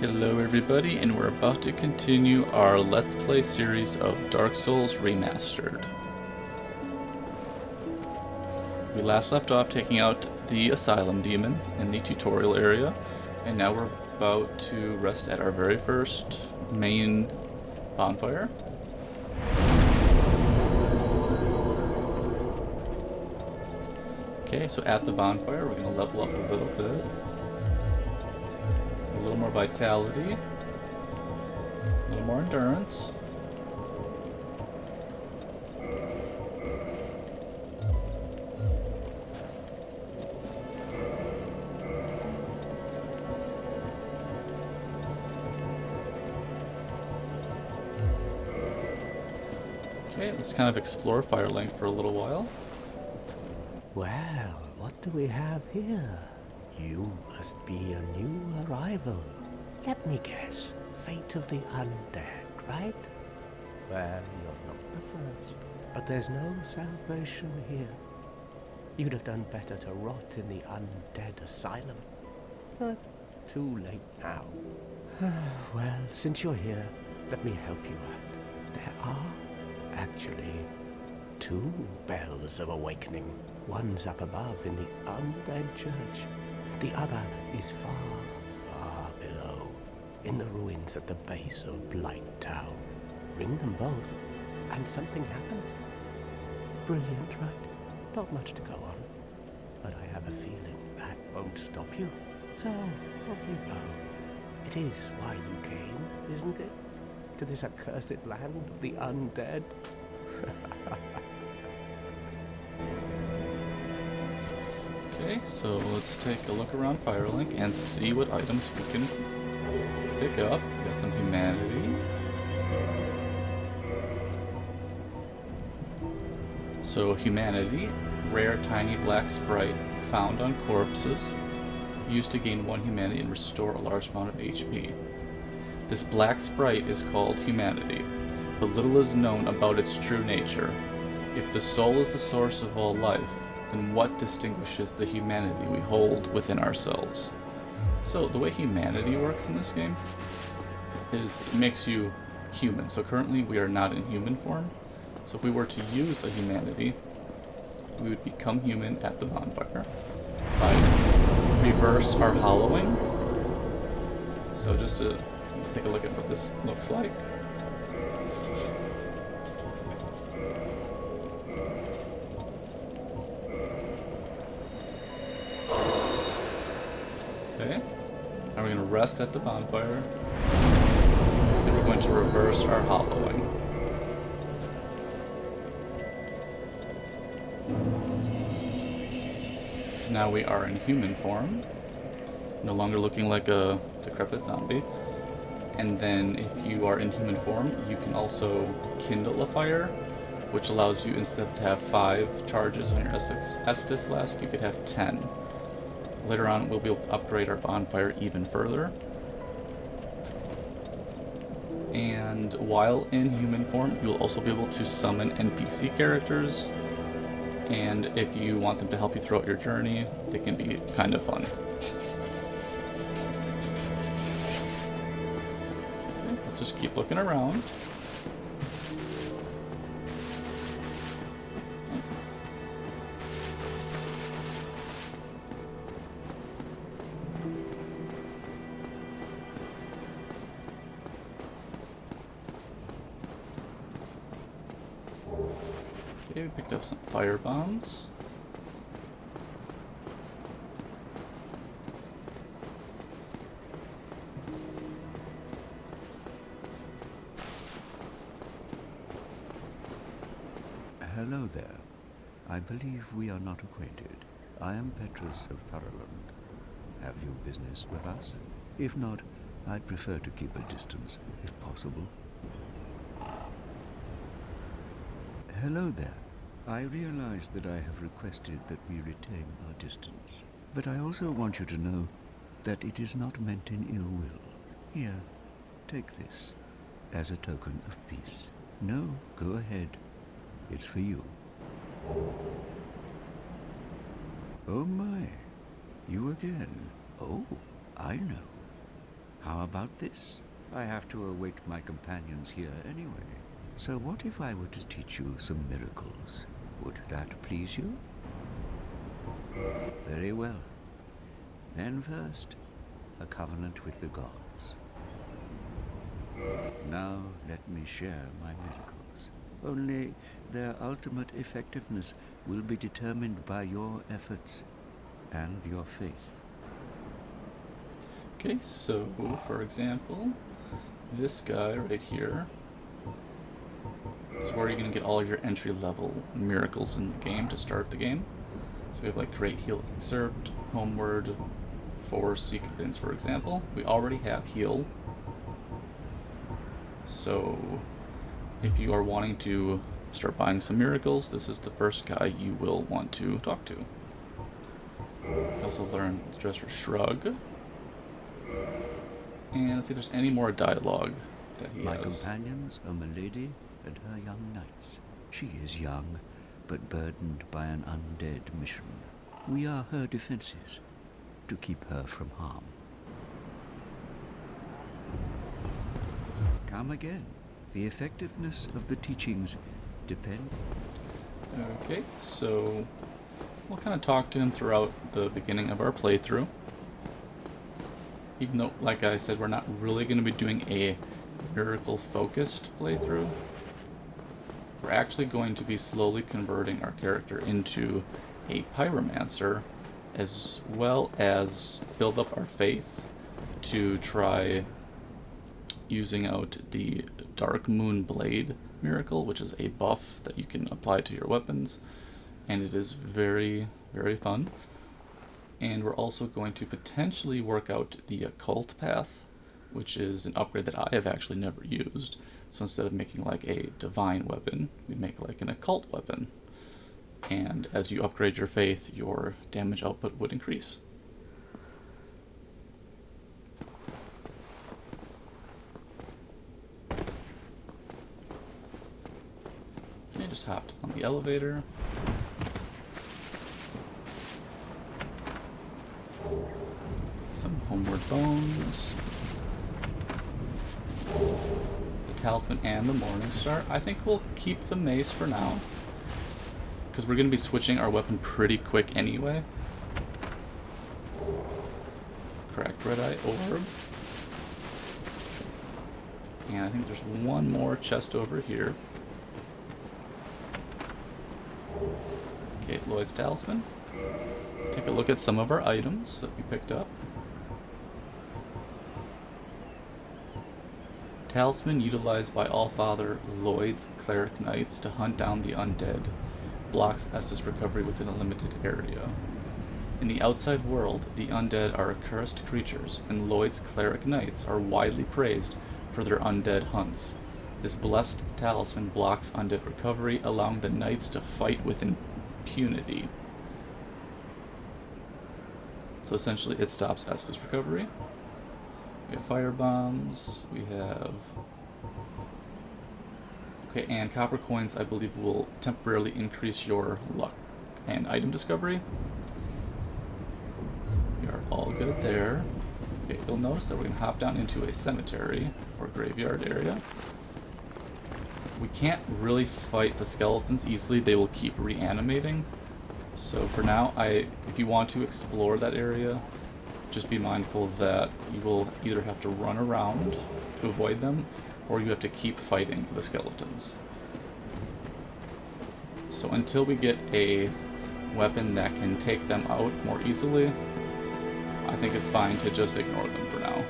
Hello everybody, and we're about to continue our Let's Play series of Dark Souls Remastered. We last left off taking out the Asylum Demon in the tutorial area, and now we're about to rest at our very first main bonfire. Okay, so at the bonfire we're going to level up a little bit. A little more vitality, a little more endurance. Okay, let's kind of explore Firelink for a little while. Well, what do we have here? You must be a new arrival. Let me guess. Fate of the undead, right? Well, you're not the first. But there's no salvation here. You'd have done better to rot in the undead asylum. But too late now. Well, since you're here, let me help you out. There are actually two bells of awakening. One's up above in the undead church. The other is far, far below, in the ruins at the base of Blight Town. Ring them both, and something happens. Brilliant, right? Not much to go on. But I have a feeling that won't stop you. So, off you go. It is why you came, isn't it? To this accursed land of the undead. Okay, so let's take a look around Firelink and see what items we can pick up. We got some humanity. So humanity, rare tiny black sprite found on corpses, used to gain 1 humanity and restore a large amount of HP. This black sprite is called humanity, but little is known about its true nature. If the soul is the source of all life, then what distinguishes the humanity we hold within ourselves? So the way humanity works in this game is it makes you human. So currently we are not in human form. So if we were to use a humanity, we would become human at the bonfire by reverse our hollowing. So just to take a look at what this looks like. Okay, now we're going to rest at the bonfire, and we're going to reverse our hollowing. So now we are in human form, no longer looking like a decrepit zombie. And then if you are in human form, you can also kindle a fire, which allows you, instead of to have 5 charges on your Estus flask, you could have 10. Later on, we'll be able to upgrade our bonfire even further. And while in human form, you'll also be able to summon NPC characters. And if you want them to help you throughout your journey, they can be kind of fun. Okay, let's just keep looking around. Okay, we picked up some fire bombs. Hello there. I believe we are not acquainted. I am Petrus of Firelink. Have you business with us? If not, I'd prefer to keep a distance, if possible. Hello there. I realize that I have requested that we retain our distance, but I also want you to know that it is not meant in ill will. Here, take this, as a token of peace. No, go ahead. It's for you. Oh my, you again. Oh, I know. How about this? I have to await my companions here anyway. So what if I were to teach you some miracles? Would that please you? Very well. Then first, a covenant with the gods. Now let me share my miracles. Only their ultimate effectiveness will be determined by your efforts and your faith. Okay, so for example, this guy right here is where you're going to get all your entry-level miracles in the game to start the game. So we have like Great Heal Excerpt, Homeward, Force, Sequence, for example. We already have Heal. So if you are wanting to start buying some miracles, this is the first guy you will want to talk to. You also learn Dresser Shrug. And let's see if there's any more dialogue that he My has. companions are Milady and her young knights. She is young, but burdened by an undead mission. We are her defenses, to keep her from harm. Come again. The effectiveness of the teachings depend. Okay, so we'll kind of talk to him throughout the beginning of our playthrough. Even though, like I said, we're not really going to be doing a miracle-focused playthrough. We're actually going to be slowly converting our character into a pyromancer, as well as build up our faith to try using out the Dark Moon Blade miracle, which is a buff that you can apply to your weapons, and it is very, very fun. And we're also going to potentially work out the occult path, which is an upgrade that I have actually never used. So instead of making like a divine weapon, we make like an occult weapon. And as you upgrade your faith, your damage output would increase. Okay, just hopped on the elevator. Some homeward bones. The talisman and the morning star. I think we'll keep the mace for now, because we're going to be switching our weapon pretty quick anyway. Cracked red eye orb. And I think there's one more chest over here. Okay, Lloyd's talisman. Take a look at some of our items that we picked up. Talisman utilized by Allfather Lloyd's Cleric Knights to hunt down the undead. Blocks Estus recovery within a limited area. In the outside world, the undead are accursed creatures, and Lloyd's Cleric Knights are widely praised for their undead hunts. This blessed talisman blocks undead recovery, allowing the knights to fight with impunity. So essentially it stops Estus recovery. We have fire bombs, we have... Okay, and copper coins I believe will temporarily increase your luck and item discovery. We are all good there. Okay, you'll notice that we're going to hop down into a cemetery or graveyard area. We can't really fight the skeletons easily, they will keep reanimating. So for now, if you want to explore that area, just be mindful that you will either have to run around to avoid them, or you have to keep fighting the skeletons. So until we get a weapon that can take them out more easily, I think it's fine to just ignore them for now.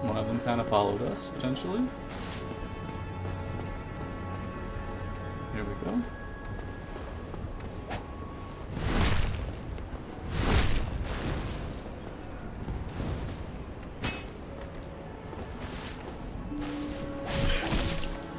One of them kind of followed us, potentially. Here we go.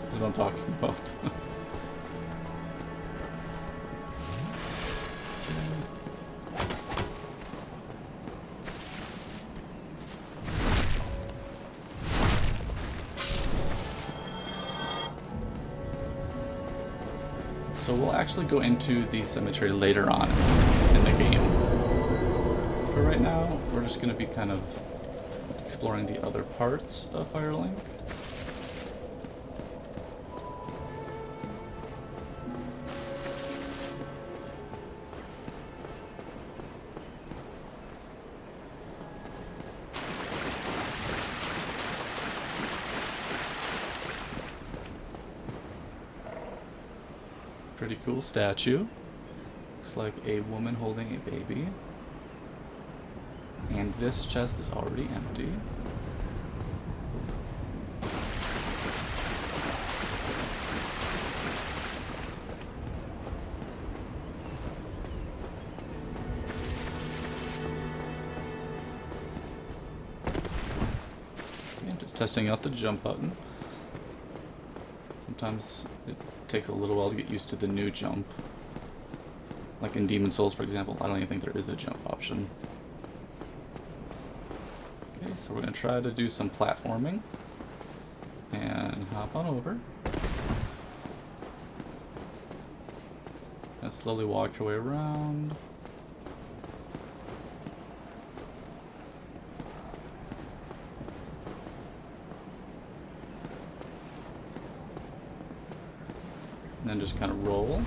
This is what I'm talking about. So we'll actually go into the cemetery later on in the game. But right now, we're just going to be kind of exploring the other parts of Firelink. Pretty cool statue. Looks like a woman holding a baby. And this chest is already empty. Okay, just testing out the jump button. Sometimes it takes a little while to get used to the new jump. Like in Demon Souls, for example, I don't even think there is a jump option. Okay, so we're going to try to do some platforming. And hop on over. And slowly walk your way around. And then just kind of roll.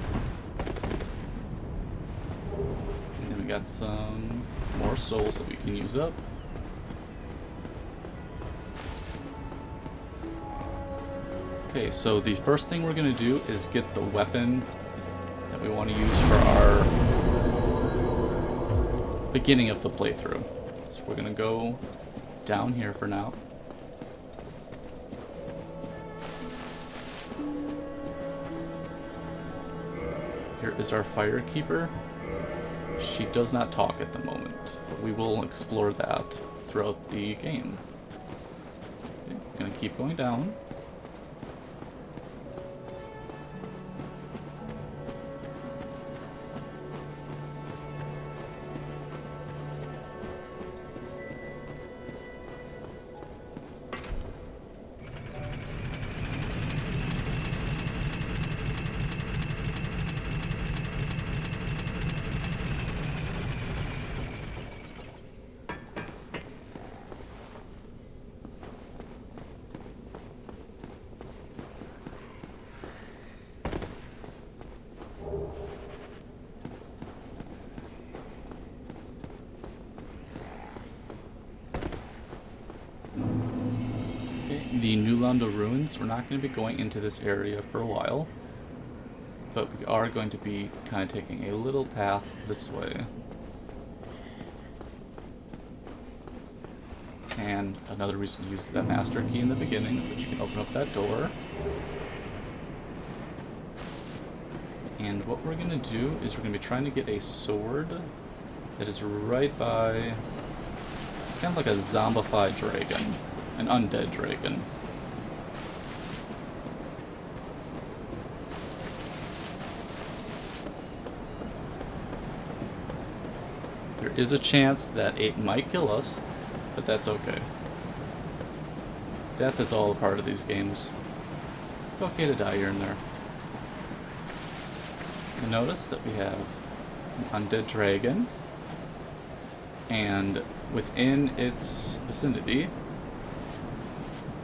And then we got some more souls that we can use up. Okay, so the first thing we're going to do is get the weapon that we want to use for our beginning of the playthrough. So we're going to go down here for now. Here is our Firekeeper. She does not talk at the moment, but we will explore that throughout the game. Okay, gonna keep going down. The New Landa Ruins, we're not going to be going into this area for a while, but we are going to be kind of taking a little path this way. And another reason to use that master key in the beginning is that you can open up that door. And what we're going to do is we're going to be trying to get a sword that is right by kind of like a zombified dragon. An undead dragon. There is a chance that it might kill us, but that's okay. Death is all a part of these games. It's okay to die here and there. And notice that we have an undead dragon, and within its vicinity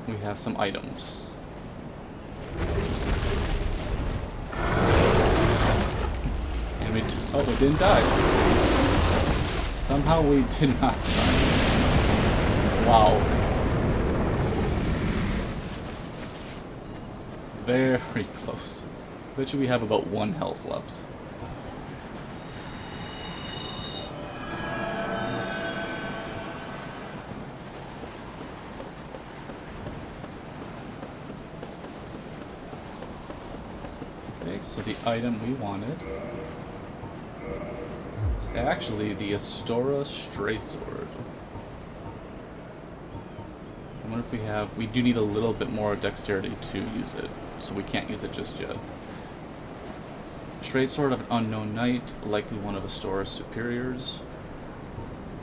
we have some items. And we didn't die. Somehow we did not die. Wow. Very close. Bet you we have about 1 health left. So the item we wanted is actually the Astora Straight Sword. I wonder if we do need a little bit more dexterity to use it, so we can't use it just yet. Straight Sword of an Unknown Knight, likely one of Astora's superiors.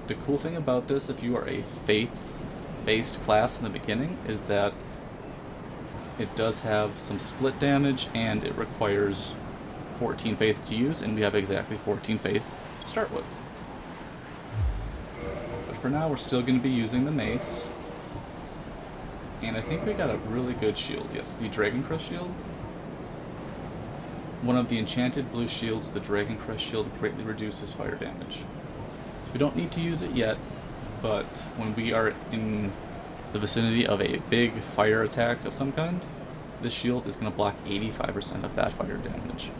The cool thing about this, if you are a faith-based class in the beginning, is that it does have some split damage, and it requires 14 faith to use, and we have exactly 14 faith to start with. for now, we're still going to be using the mace. And I think we got a really good shield. Yes, the Dragon Crest shield. One of the enchanted blue shields, the Dragon Crest shield, greatly reduces fire damage. So we don't need to use it yet, but when we are in the vicinity of a big fire attack of some kind, this shield is going to block 85% of that fire damage.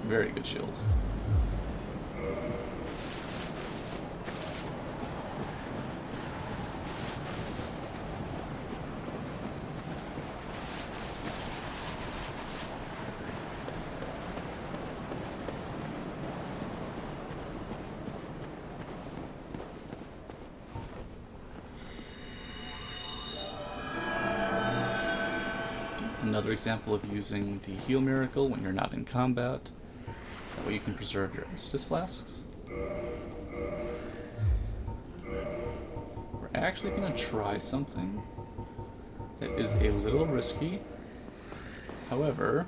Very good shield. Another example of using the heal miracle when you're not in combat. That way you can preserve your Estus flasks. We're actually going to try something that is a little risky. However,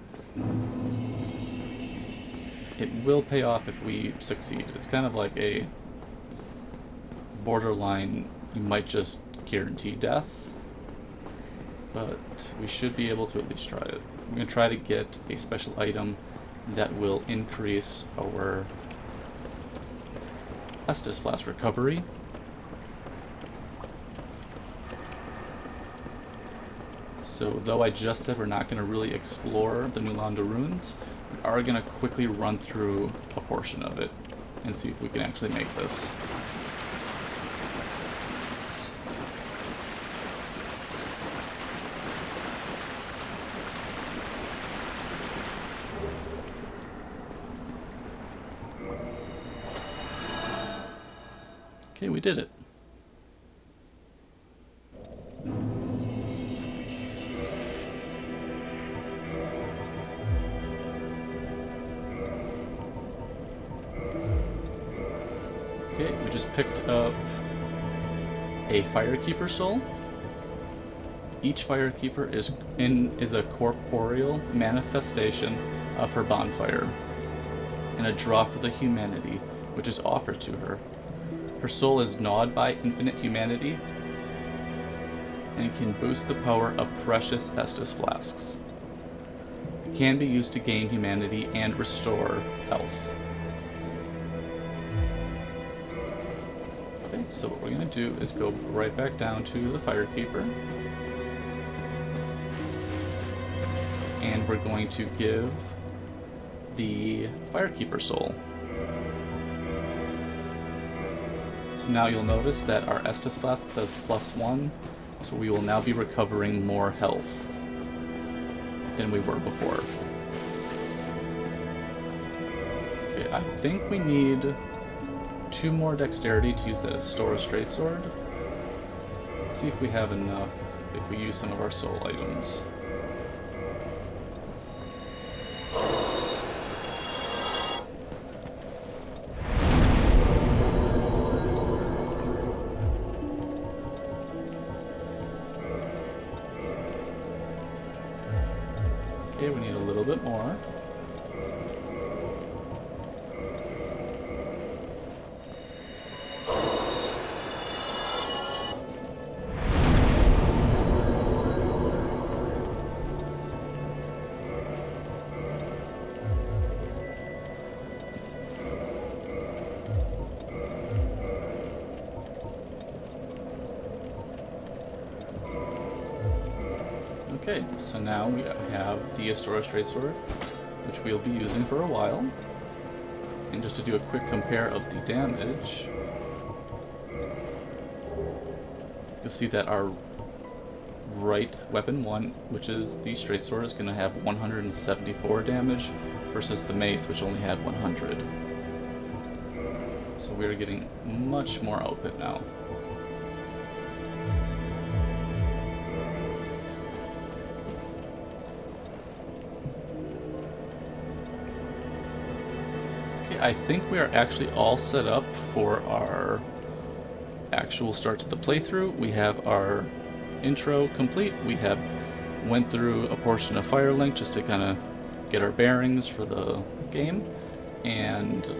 it will pay off if we succeed. It's kind of like a borderline, you might just guarantee death. But we should be able to at least try it. We're going to try to get a special item that will increase our Estus Flask recovery. So though I just said we're not going to really explore the Nulanda runes, we are going to quickly run through a portion of it and see if we can actually make this. Okay, we did it. Okay, we just picked up a Firekeeper soul. Each Firekeeper is a corporeal manifestation of her bonfire, and a draw for the humanity which is offered to her. Her soul is gnawed by infinite humanity and can boost the power of precious Estus flasks. It can be used to gain humanity and restore health. Okay, so what we're going to do is go right back down to the Firekeeper. And we're going to give the Firekeeper soul. So now you'll notice that our Estus flask says +1, so we will now be recovering more health than we were before. Okay, I think we need 2 more dexterity to use that Astora Straight Sword. Let's see if we have enough if we use some of our soul items. Okay, we need a little bit more. Okay, so now we have the Astora Straight Sword, which we'll be using for a while. And just to do a quick compare of the damage, you'll see that our right weapon 1, which is the Straight Sword, is going to have 174 damage versus the mace, which only had 100. So we're getting much more output now. I think we are actually all set up for our actual start to the playthrough. We have our intro complete. We have went through a portion of Firelink just to kind of get our bearings for the game, and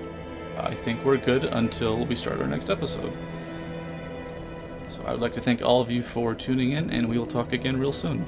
I think we're good until we start our next episode. So I would like to thank all of you for tuning in, and we will talk again real soon.